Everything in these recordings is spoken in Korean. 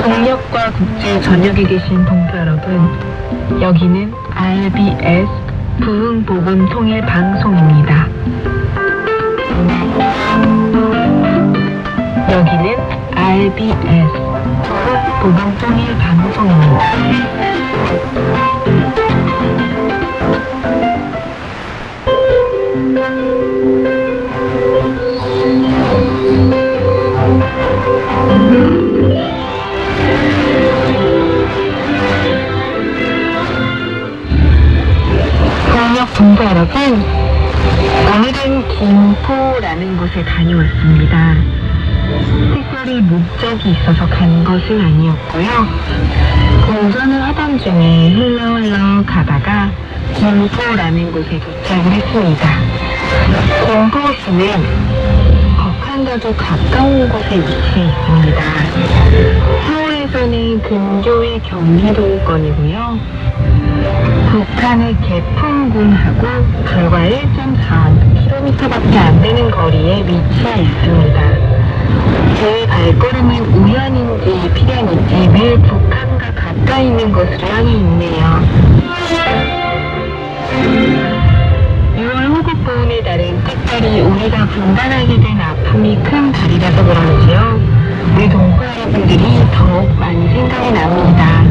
동력과 국제 전역에 계신 동포 여러분, 여기는 RBS 부흥복음통일 방송입니다. 여기는 RBS 부흥복음통일 방송입니다. 동포 여러분, 오늘은 김포라는 곳에 다녀왔습니다. 특별히 목적이 있어서 간 것은 아니었고요. 운전을 하던 중에 흘러 가다가 김포라는 곳에 도착을 했습니다. 김포시는 북한과도 가까운 곳에 위치해 있습니다. 서울에서는 근교의 경기도권이고요. 북한의 개풍군하고 불과 1.4km밖에 안 되는 거리에 위치해 있습니다. 제 발걸음은 우연인지 필연인지 늘 북한과 가까이 있는 곳으로 향해 있네요. 6월 호국보훈의 날은 특별히 우리가 분단하게 된 아픔이 큰 달이라서 그런지요, 우리 동포 여러분들이 더욱 많이 생각이 납니다.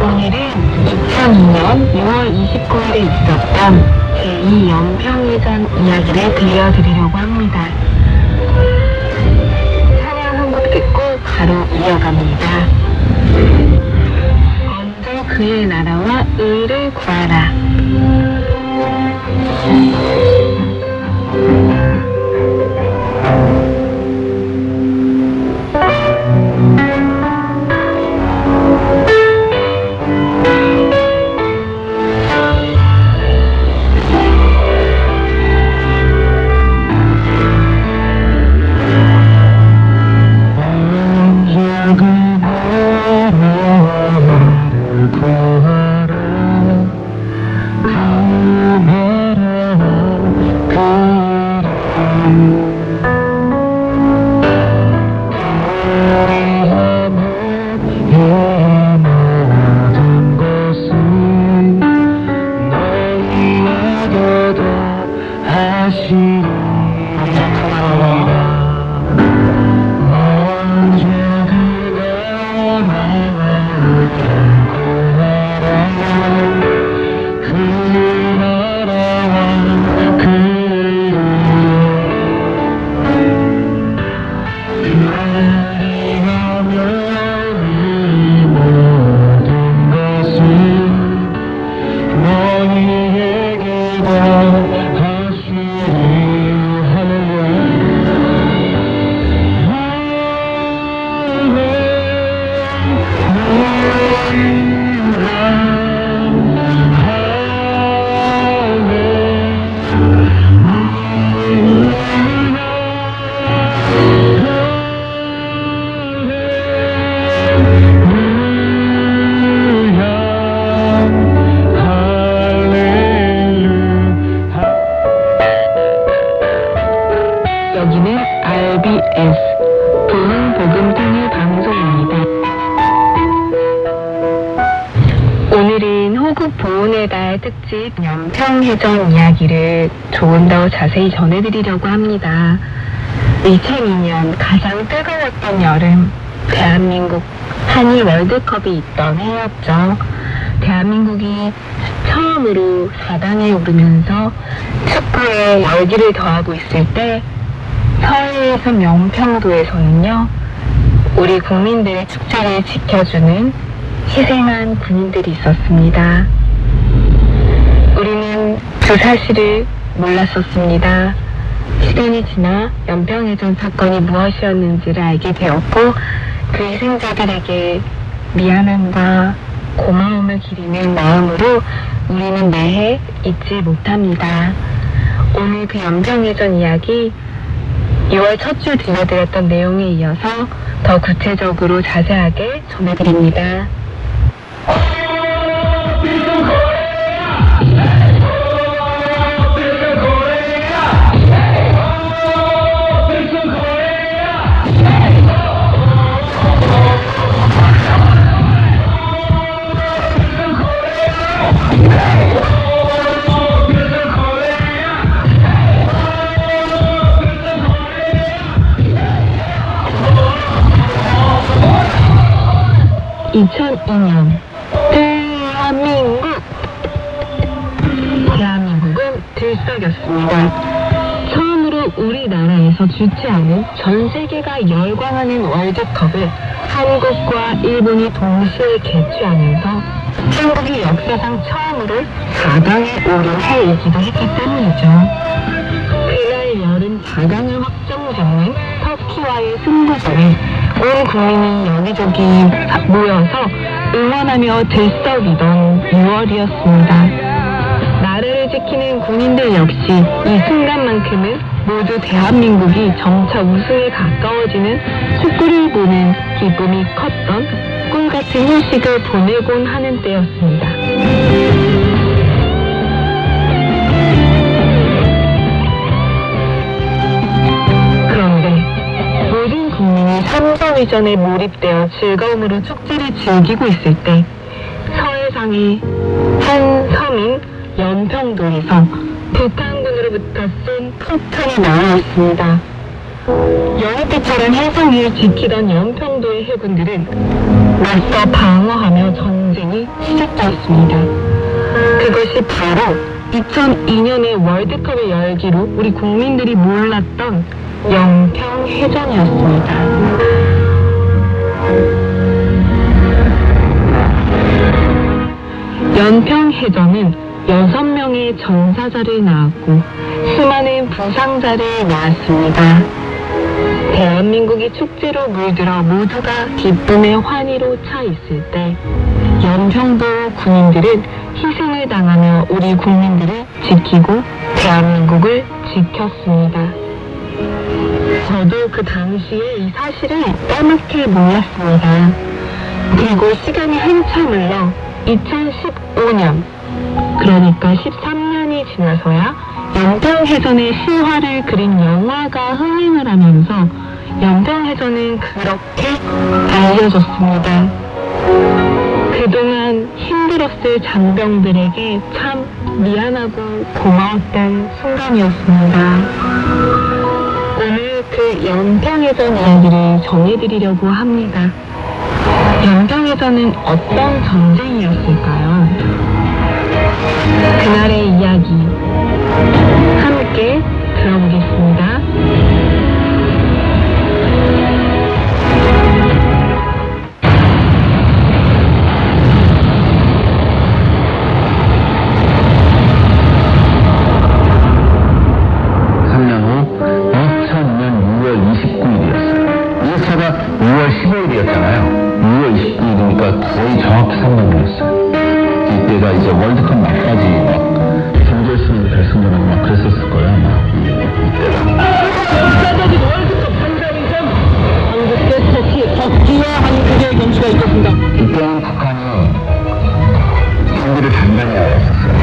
오늘은 2002년 6월 29일에 있었던 제2연평해전 이야기를 들려드리려고 합니다. 찬양 한 곡 듣고 바로 이어갑니다. 먼저 그의 나라와 의를 구하라. 여기는 RBS 부흥복음통일 방송입니다. 오늘은 호국보훈의 달 특집 연평해전 이야기를 조금 더 자세히 전해드리려고 합니다. 2002년 가장 뜨거웠던 여름, 대한민국 한일 월드컵이 있던 해였죠. 대한민국이 처음으로 4강에 오르면서 축구에 열기를 더하고 있을 때 서해에서 명평도에서는요, 우리 국민들의 축제를 지켜주는 희생한 군인들이 있었습니다. 우리는 그 사실을 몰랐었습니다. 시간이 지나 연평해전 사건이 무엇이었는지를 알게 되었고, 그 희생자들에게 미안함과 고마움을 기리는 마음으로 우리는 매해 잊지 못합니다. 오늘 그 연평해전 이야기 6월 첫 주 들려드렸던 내용에 이어서 더 구체적으로 자세하게 전해드립니다. 2002년 대한민국은 들썩였습니다. 처음으로 우리나라에서 주최하는 전 세계가 열광하는 월드컵을 한국과 일본이 동시에 개최하면서 한국이 역사상 처음으로 4강에 오른해이기도 했기 때문이죠. 그날 여름 4강을 확정짓는 터키와의 승부전에 온 국민이 여기저기 모여서 응원하며 들썩이던 6월이었습니다. 나라를 지키는 국민들 역시 이 순간만큼은 모두 대한민국이 점차 우승에 가까워지는 축구를 보는 기쁨이 컸던 꿈같은 휴식을 보내곤 하는 때였습니다. 그런데 모든 국민이 3점이전에 몰입되어 즐거움으로 축제를 즐기고 있을 때 서해상의 한 섬인 연평도에서 북한군으로부터 쏜 폭탄이 나왔습니다. 여의빛처럼 해상을 지키던 연평도의 해군들은 맞서 방어하며 전쟁이 시작되었습니다. 그것이 바로 2002년의 월드컵을 열기로 우리 국민들이 몰랐던 영평해전이었습니다. 연평해전은 6명의 전사자를 낳았고 수많은 부상자를 낳았습니다. 대한민국이 축제로 물들어 모두가 기쁨의 환희로 차 있을 때 연평도 군인들은 희생을 당하며 우리 국민들을 지키고 대한민국을 지켰습니다. 저도 그 당시에 이 사실을 까맣게 몰랐습니다. 그리고 시간이 한참 흘러 2015년, 그러니까 13년이 지나서야 연평해전의 실화를 그린 영화가 흥행을 하면서 연평해전은 그렇게 알려졌습니다. 그동안 힘들었을 장병들에게 참 미안하고 고마웠던 순간이었습니다. 오늘 그 연평해전 이야기를 전해드리려고 합니다. 연평해전은 어떤 전쟁이었을까요? 그날의 이야기 함께 들어보겠습니다. 거의 정확히 3년이었어요. 이때가 이제 월드컵 막까지 막 준결승, 결승전하고 막 그랬었을 거예요, 아마. 이때가. 월드컵 3강전 한국 대 터키와 한국의 경기가 있었습니다. 이때는 북한이 경기를 단단히 하였었어요.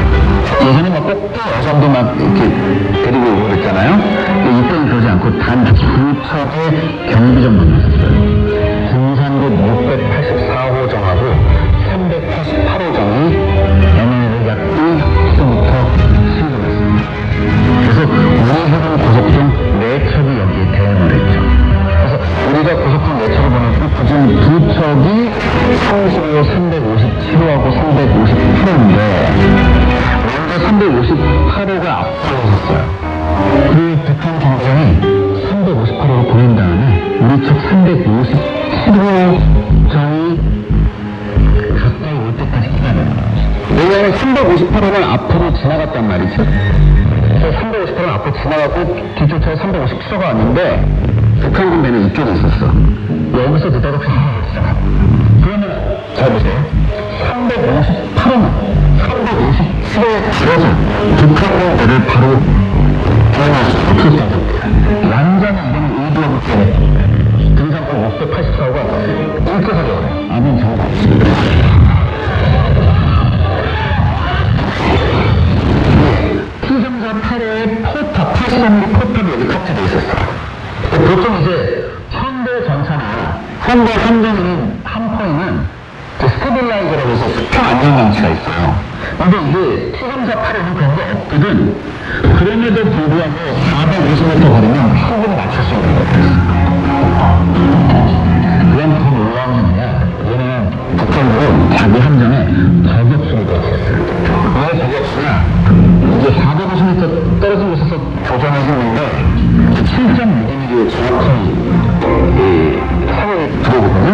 예전에 막 꼭두 여성도 막 이렇게 데리고 오고 그랬잖아요. 이때는 그러지 않고 단 2척의 경비정만 났었어요. 군산도 684호 정하고 388호 정이 MNL을 약 1km부터 수행을 했습니다. 그래서 우리 해군 고속정 4척이 여기에 대응을 했죠. 그래서 우리가 고속정 4척을 보내고 그중 2척이 35, 357호하고 358호인데 먼저 358호가 앞서고 있었어요. 그 북한 경정이 358호로 보낸 다음에 우리 척 357호 정이 가까이 올 때까지 기다려요. 왜냐하면 358호는 앞으로 지나갔단 말이죠. 그래서 358호는 앞으로 지나가고 뒤쪽 차에 357호가 왔는데 북한 군대는 이쪽에 있었어. 여기서 느닷없이 시작하고. 그러면 잘 보세요. 358호는 357호에 들어서 북한 군대를 바로 대응할 수 없을 정도입니다. 완전히 이런 의도하기 때문에 등산권 684호가 일거하려고 해요. 아무 정도 없습니다. T-34의 포탑, 83mm 포탑이 여기 탑재되어 있었어요. 보통 이제 현대 전차나 현대 함정인 함포에는 스테빌라이저라고 해서 수평 안전장치가 있어요. 근데 이게 T-34에는 그런 게 없거든. 그럼에도 불구하고 450m 거리면 충분히 맞출 수 있는 거였어요. 그건 더 놀라운 게 뭐냐? 얘는 자기 함정에 저격수를 배치했어요. 왜 저격수냐? 이제 450m 떨어진 곳에서 교전을 했는데 7.6mm 정확히 사고를 들어오거든요.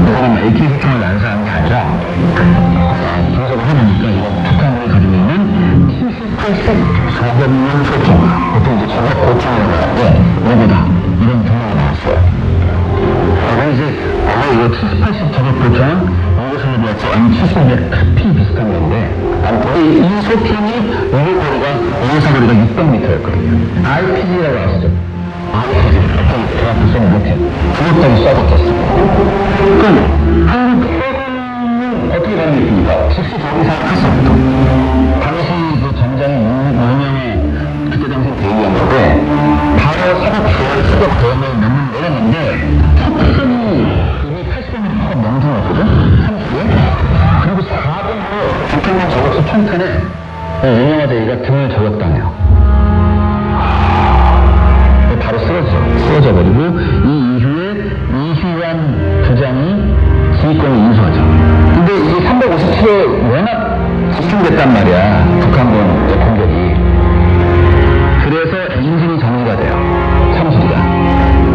그거는 AK-47을 난사한 게 아니라 분석을 해보니까 이거 북한군이 가지고 있는 70, 80 저격용 소총, 보통 이제 저격 고총이라고 하는데 이거보다 이런 경우가 나왔어요. 그래서 이제 이거 70, 80 저격 고총 이것을 배웠죠. M70의 카피 비슷한 건데 아무튼 이 소총이 유효 사거리가 600m였거든요. RPG라고 아시죠? RPG, 대학 쏘는 못해. 그것까지 쏴줬겠어. 그럼 한국 해군은 어떻게 가는 게 있습니까? 즉시 정상 활성부터. 당시 그 전장이 6명의 그때 당시 대위한 건데 바로 사격 수격 대원을 몇명 내렸는데 탑승이 이미 80명이 확 명중했거든? 30에. 그리고 4분 후 북한군 저격수 총탄에 윤영화 대위가 등을 저격당해요. 바로 쓰러져 버리고 이 이후에 이휘환 부장이 지휘권을 인수하죠. 근데 이 357에 워낙 집중됐단 말이야. 북한군 공격이. 그래서 엔진이 정지가 돼요. 참수기가.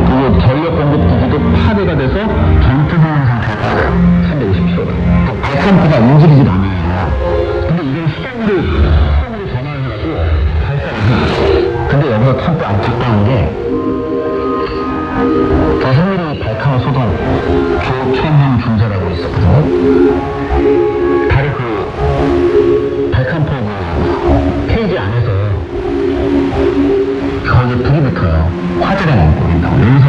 그리고 전력 공급 기지도 파괴가 돼서 전투하는 상태가 350km. 발산포가 움직이지도 않아요. 근데 이걸 수동으로 전환을 해가지고 발사를 해요. 근데 여기서 참 안타까운 게 대한민국이 발칸을 쏘던 조천형 중사라고 있었거든요. 바로 그 발칸포 그 페이지 안에서 거기에 불이 붙어요. 화재가 나고 있다고. 여기서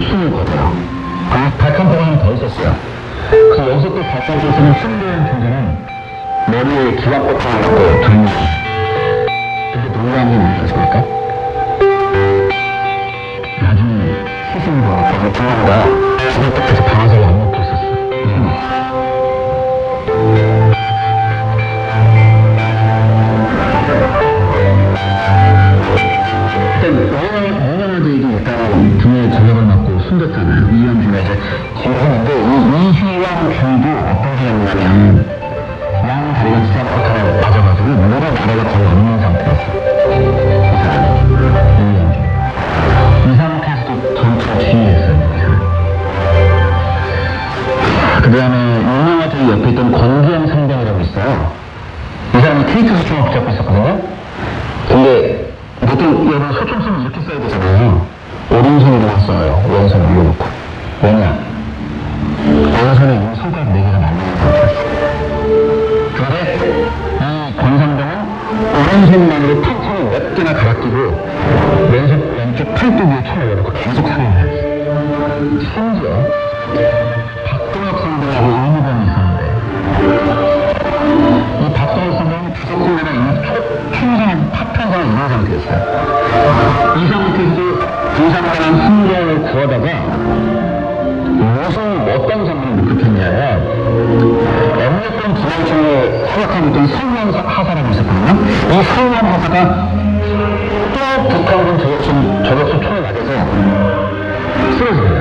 숨을 거둬요. 발칸포가 하나 더 있었어요. 그 여기서 또 발칸포 쏘는 승대형 중사는 머리에 기관포탄을 갖고 들고. 근데 놀라운 게 뭔지 아십니까? 나중에 시신으로 거기 부모가 죽을 때까지 방아쇠를 안 먹고 있었어. 일단 오영화도 이게 일단 등에 전력을 맞고 숨졌잖아요. 이현 중에 이제 진행했는데 이 이휘환 중도 어떤 사람이냐면 양 다리가 진짜 포탄을 맞아가지고 무릎 아래가 거의 없는 상태였어. 이 사람이. 이 상태에서도 전투를 지휘했어요. 그 다음에 윤영화 쪽 옆에 있던 권기영 상병이라고 있어요. 이 사람이 K2 소총을 붙잡고 있었거든요. 근데 보통 여러분 소총 쏘면 이렇게 쏴야 되잖아요. 오른손으로만 쏴요. 왼손 올려놓고. 왜냐? 왼손에 이 손가락 4개가 날리는 상태였어. 근데 이 권상병은 오른손만으로 탕창을 몇 개나 갈아 끼고 왼쪽 팔뚝 위에 총을 올려놓고 계속 사용을 했어요. 심지어 박동혁 상병하고 의무관이 있었는데 이 박동혁 상병이 부속군대가 이미 총상을 파편상을 입은 상태였어요. 이 상태에서 부상당한 승무원을 구하다가 무슨 어떤 상황을 목격했냐면 영역권 기관총을 사격하고 있던 성원 하사라고 있었거든요. 이 성원 하사가 또 북한군 저격수 총에 맞아서 쓰러집니다.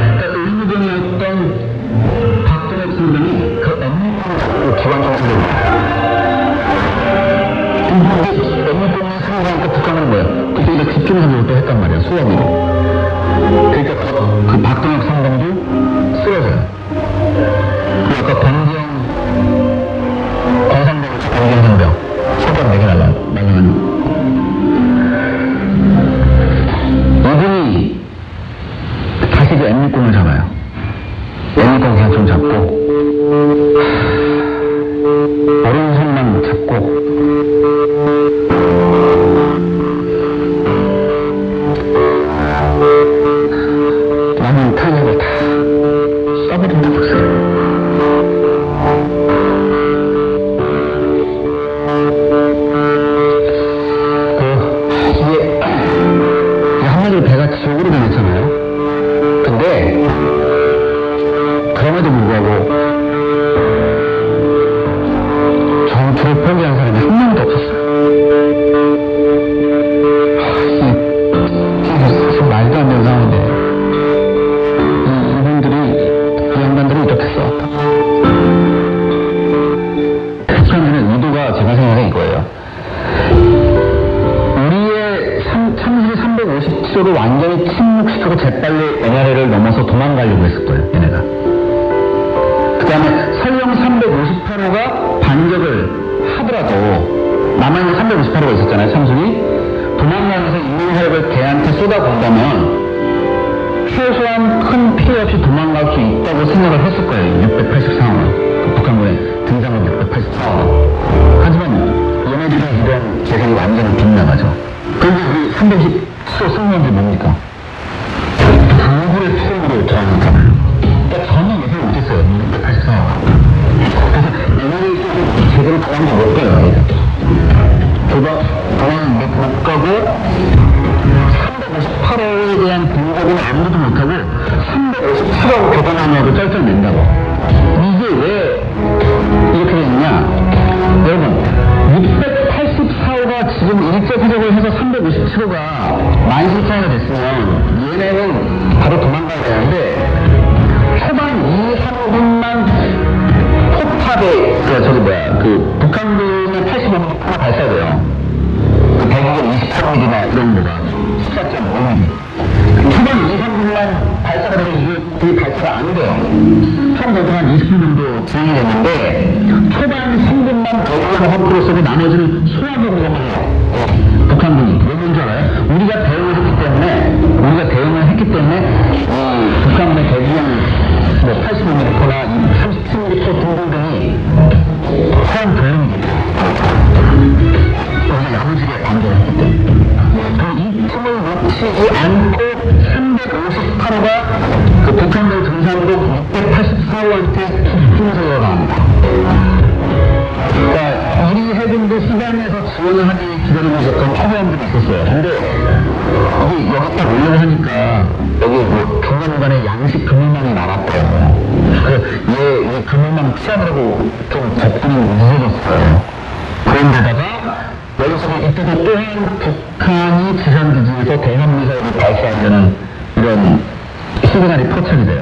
그러니까 의무병이었던 박동혁 상병이 그 영역권 기관총을 쏘입니다. 근데 영역권을 쏘니까 북한은 뭐야? 그때 이제 집중사격을 또 했단 말이야. 수업으로. 그러니까 그 박동혁 상병도 쓰러져요. 그리고 아까 권상병 상병 손가락 4개 날라가는 이분이 다시 그 M6공을 잡아요. M6공 그냥 좀 잡고 오른손만 잡고 남은 탄약을 다 써버린다고 했어요. 이게 한마디로 배가 지옥으로 변했잖아요. 근데 그럼에도 불구하고 전투를 포기한 사람이 한 명도 없었어요. 이게 사실 말도 안 되는 상황인데 이 양반들이 이렇게 싸웠다. 남아있는 358호가 있었잖아요, 참순이. 도망가면서 인민사력을 걔한테 쏟아본다면 최소한 큰 피해 없이 도망갈 수 있다고 생각을 했을 거예요. 684원. 북한군의 등장은 684원. 하지만 얘네들은 이런 계산이 완전히 빗나가죠. 그런데 우리 310호 승무원들이 뭡니까? 불굴의 투입으로 들어가잖아요. 그러니까 전혀 예상을 못했어요. 684원. 그래서 얘네들이 제대로 도망도 못 가요. 도망은 못 가고 358호에 대한 공격은 아무도 못하고 357호 교전하냐고 쩔쩔맨다고. 이게 왜 이렇게 됐냐? 여러분 684호가 지금 일제사격을 해서 357호가 17,000호가 됐으면 얘네는 바로 도망가야 되는데 초반 2, 3분만 포탑에 북한군의 85mm 포가 발사돼요. 대국은 28mm나 이런 거가 14.5mm. 초반 2, 3분만 발사가 되면 그게 발사가 안 돼요. 처음부터 한 20분 정도 진행이 됐는데 초반 3분만 대국을 허프로 쏘고 나머지는 소화적으로만 해요. 북한군이. 왜 뭔지 알아요? 우리가 대응을 했기 때문에 북한군의 대구형 85mm나 37mm 등등등이 소환 대응이 우리가 야무지게 방전을 했기 때문에 이 틈을 놓치지 않고 358호가 그 북한군 등산로 684호한테 힘을 나갑니다. 그러니까 우리 해군도 수단에서 지원을 하기 기다리고 있었던 초보함들이 있었어요. 근데 여기 딱 올려고 하니까 여기 뭐 중간중간에 양식 그물망이 나왔대요. 이 그물망 피하느라고 좀 접근이 늦어졌어요. 그런데다가 여기서 이때도 또한 북한이 지상기지에서 대한미사일을 발사한다는 이런 시그널이 포착이 돼요.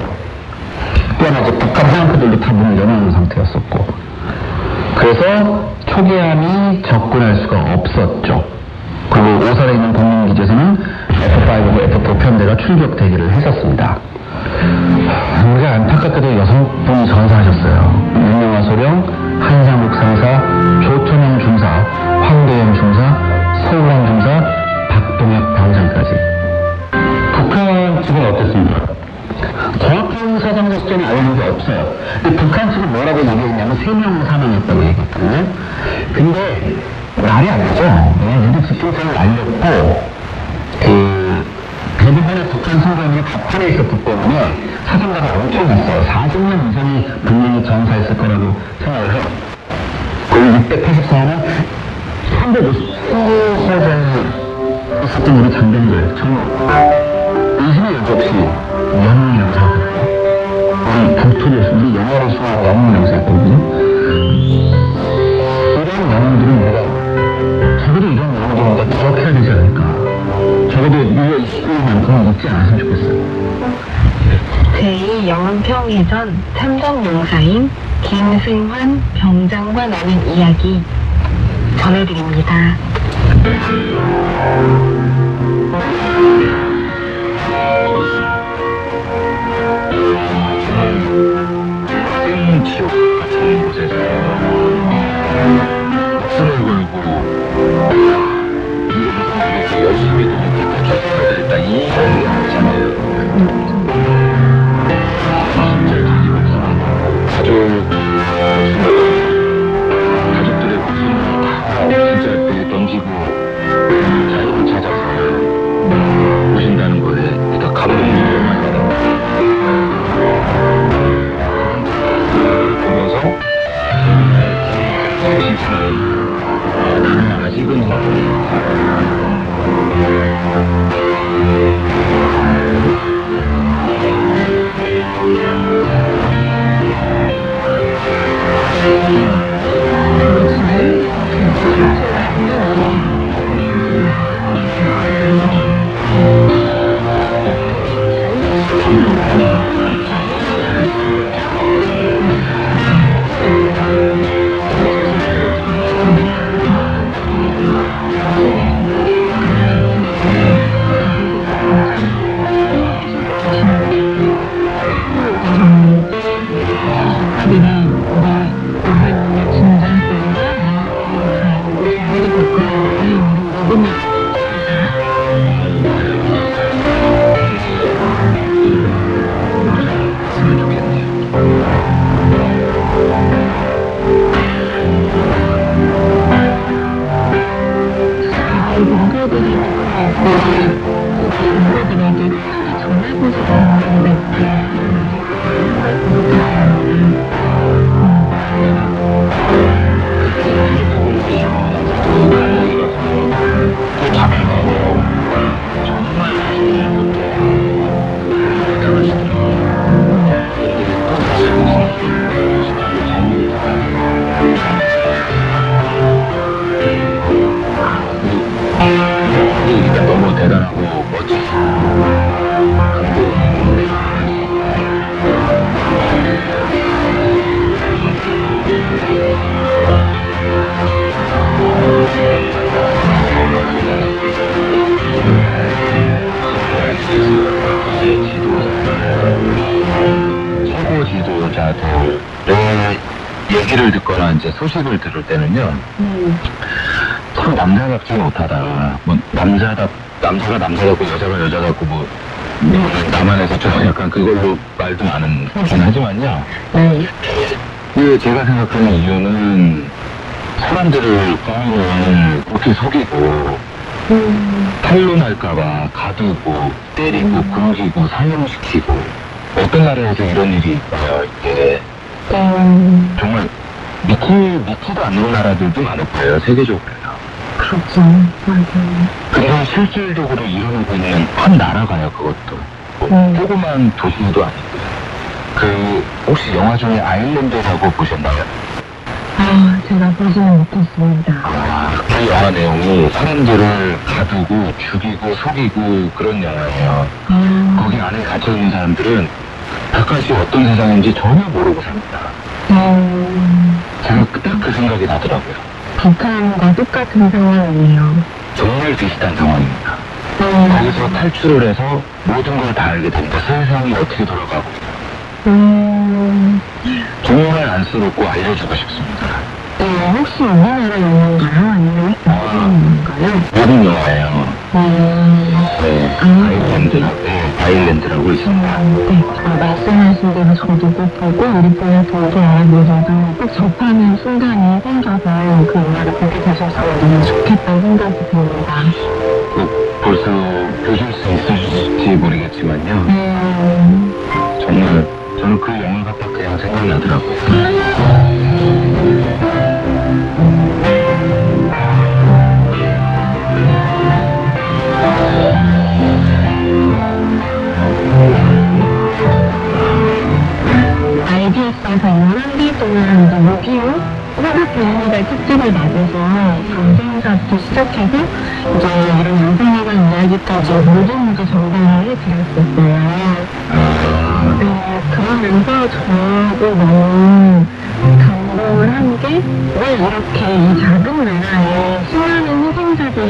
또한 이제 북한 해안가들도 다 문을 열어놓은 상태였었고, 그래서 초기함이 접근할 수가 없었죠. 그리고 오산에 있는 공군기지에서는 F5고 F4 편대가 출격 대기를 했었습니다. 굉장히 안타깝게도 6분이 전사하셨어요. 윤영화 소령, 한상국 상사, 조천영 중사, 황대영 중사, 서울환 중사, 박동혁 병장까지. 북한 측은 어땠습니까? 정확한 사상자 숫자는 알려진 게 없어요. 근데 북한 측은 뭐라고 얘기했냐면 3명 사망했다고 얘기했거든요. 근데 말이 안 되죠. 얘네들 집중성을 알렸고 대부분의 북한 선관위가 갑판에 있었기 때문에 사상자가 엄청났어요. 40명 이상이 분명히 전사했을 거라고 생각을 해요. 그리고 684는 350호 있었던 우리 장병들 정말 의심의 여지 없이 영웅이라고 생각했어요. 우리 북토를, 우리 영화를 수행한 영웅이라고 생각했거든요. 이런 영웅들은 우리가 적어도 이런 영웅들은 우리가 기억해야 되지 않을까. 적어도 이거 이만큼은 잊지 않았으면 좋겠어요. 제2영암평해전 참전용사인 김승환 병장과 나눈 이야기 전해드립니다. 지옥 같은 곳에서 목숨을 걸고 이렇게 열심히 도둑했다 죽었다 이 얘기 하잖아요. 가족들의 목숨을 다 진짜 때 던지고 자유를 찾아서 오신다는 거에 다 감동이 많이 받아요. 보면서 나는 아직은 얘기를 듣거나 이제 소식을 들을 때는요, 참 남자답지 못하다. 뭐 남자가 남자답고 여자가 여자답고 뭐 남한에서 좀 약간 그걸로 말도 많은 긴 하지만요. 그 제가 생각하는 이유는 사람들을 국민을 그렇게 속이고 탄론할까봐 가두고 때리고 굶기고 사형시키고 어떤 나라에서 이런 일이 있어요. 이게 정말 믿지도 않는 나라들도 많을 거예요. 세계적으로요. 그렇죠. 맞아요. 근데 실질적으로 일어나고 있는 한 나라가요. 그것도 조그만 도시도 아니고요. 그 혹시 영화 중에 아일랜드라고 보셨나요? 아, 제가 보지는 못했습니다. 그 영화 내용이 사람들을 가두고 죽이고 속이고 그런 영화예요. 거기 안에 갇혀있는 사람들은 바깥이 어떤 세상인지 전혀 모르고 삽니다. 제가 딱 그 생각이 나더라고요. 북한과 똑같은 상황이에요. 정말 비슷한 상황입니다. 거기서 탈출을 해서 모든 걸 다 알게 됩니다. 세상이 어떻게 돌아가고 정말 안쓰럽고 알려주고 싶습니다. 혹시 우리나라 영화인가요? 아니면 어떤 영화인가요? 모든 영화예요. 네, 아일랜드라고 있습니다. 네, 말씀하신 대로 저도 꼭 보고 우리 분들도 알아보셔서 꼭 접하는 순간이 생겨서 그 영화를 보게 되셔서 너무 좋겠다는 생각이 듭니다. 꼭 벌써 보실 수 있으실지 모르겠지만요. 정말 저는 그 영화가 딱 그냥 생각나더라고요. IBS에서 1년 동안 이제 무기로 한국연예가 특집을 맞아서 경쟁사부터 시작해서 이제 이런 영상회관 이야기까지 모든 이제 전달을 해드렸었어요. 네, 그러면서 저도 너무 감동을 한 게 왜 이렇게 이 작은 나라에 수많은 희생자들이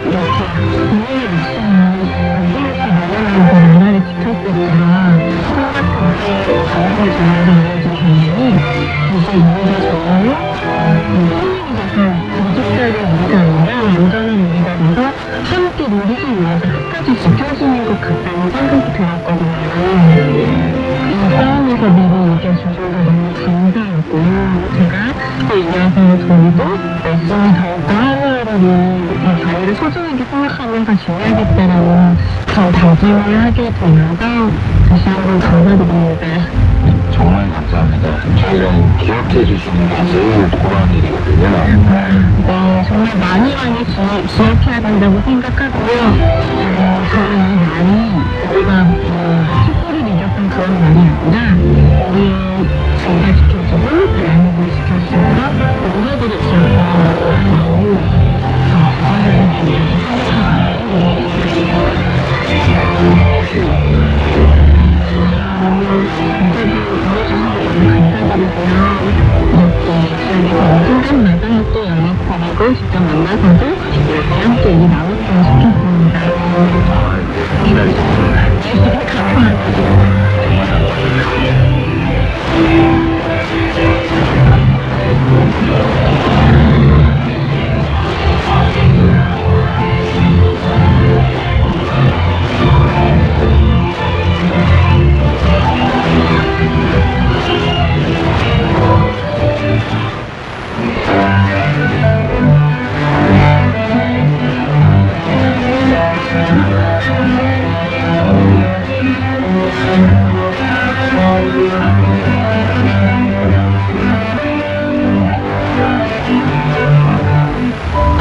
이렇게 국민의 목숨을 안전하게 내려놓고 나라를 지켰을까 생각하는데 정말 저한테 이어진 장면이 이제 우리가 정말로 희생이 돼서 가족들의 우리가 아니라 안전한 우리가 돼서 함께 누리기 위해서 끝까지 지켜주는 것 같다는 생각이 들었거든요. 이 싸움에서 미리 이겨주셔서 너무 감사하고 제가 또 이어서 저희도 열심히 더욱더 하루하루를 이 자유를 소중하게 생각하면서 지내야겠다라는 그런 다짐을 하게 되어서 다시 한번 감사드립니다. 정말 감사합니다. 저희랑 기억해 주시는 게 제일 고마운 일이거든요. 네, 정말 많이 기억해야 된다고 생각하고요. 저는 이 말이 우리가 축구를 이겼던 그런 말이 아니라 우리의 전달시켜주고 나누고 시켜주면서 우리들이 기억하고 순간마다 또 연락드리고 직접 만나서도 이렇게 함께 얘기 나눴으면 좋겠습니다. 기다리겠습니다. 감사합니다.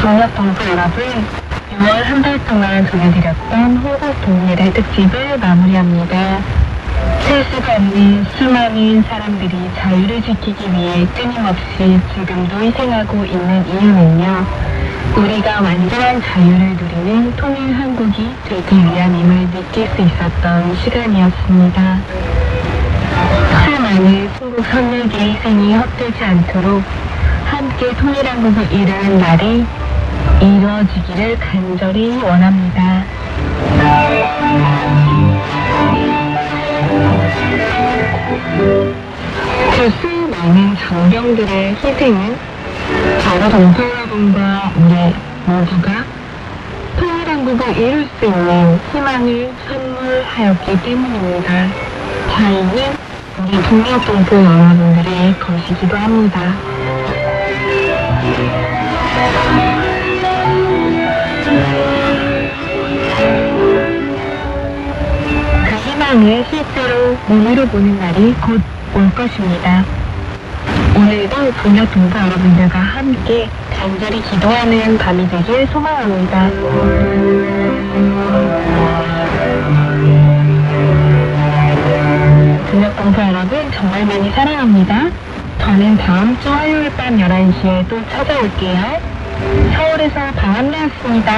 동력방송 여러분, 6월 한 달 동안 전해드렸던 호국 동일의 특집을 마무리합니다. 셀 수가 없는 수많은 사람들이 자유를 지키기 위해 끊임없이 지금도 희생하고 있는 이유는요, 우리가 완전한 자유를 누리는 통일 한국이 되기 위함임을 느낄 수 있었던 시간이었습니다. 수많은 순국 선열의 희생이 헛되지 않도록 함께 통일한국을 이루는 날이 이루어지기를 간절히 원합니다. 그 수많은 많은 장병들의 희생은 바로 동포 여러분과 우리 모두가 통일한국을 이룰 수 있는 희망을 선물하였기 때문입니다. 자유는 우리 동력 동포 여러분들의 것이기도 합니다. 그 희망을 실제로 몸으로 보는 날이 곧 올 것입니다. 오늘도 동력 동포 여러분들과 함께 간절히 기도하는 밤이 되길 소망합니다. 동력 동포 여러분 정말 많이 사랑합니다. 저는 다음 주 화요일 밤 11시에 또 찾아올게요. 서울에서 방한나였습니다.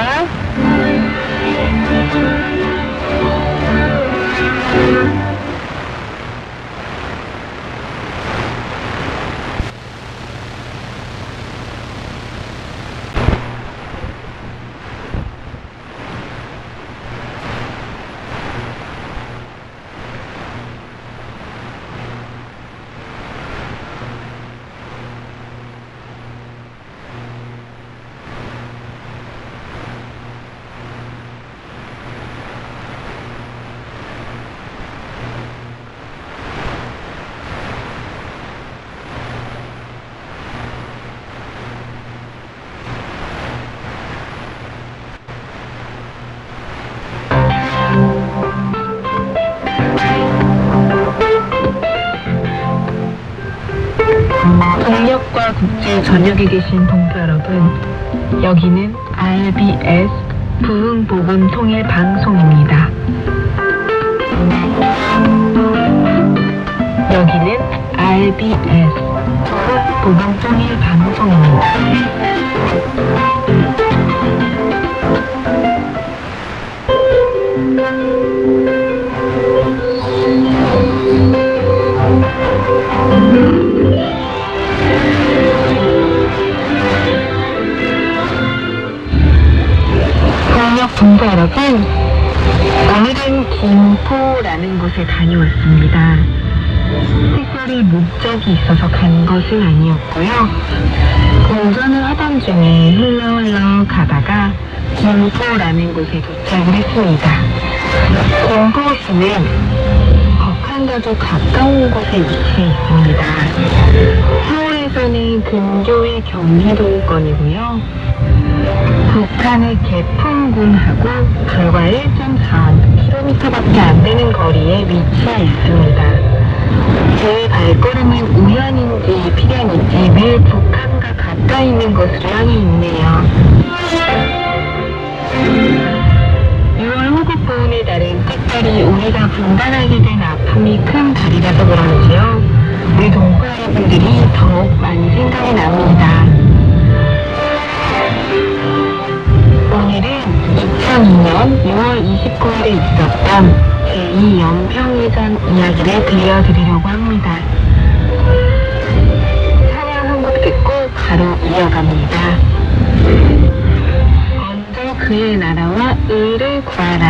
동력과 국제 전역에 계신 동포 여러분, 여기는 RBS 부흥복음통일방송입니다. 여기는 RBS 부흥복음통일방송입니다. 동포 여러분, 오늘은 김포라는 곳에 다녀왔습니다. 특별히 목적이 있어서 간 것은 아니었고요. 운전을 하던 중에 흘러 가다가 김포라는 곳에 도착을 했습니다. 김포시는 북한과도 가까운 곳에 위치해 있습니다. 서울에서는 근교의 경기도권이고요. 북한의 개풍군하고 불과 1.4km밖에 안 되는 거리에 위치해 있습니다. 제 발걸음은 우연인지 필연인지 늘 북한과 가까이 있는 곳으로 향해 있네요. 6월 호국보훈의 날은 특별히 우리가 분단하게 된 아픔이 큰 달이라서 그런지요. 우리 동포 여러분들이 더욱 많이 생각이 납니다. 오늘은 2002년 6월 29일에 있었던 제2연평해전 이야기를 들려드리려고 합니다. 찬양 한 곡 듣고 바로 이어갑니다. 먼저 그의 나라와 의를 구하라.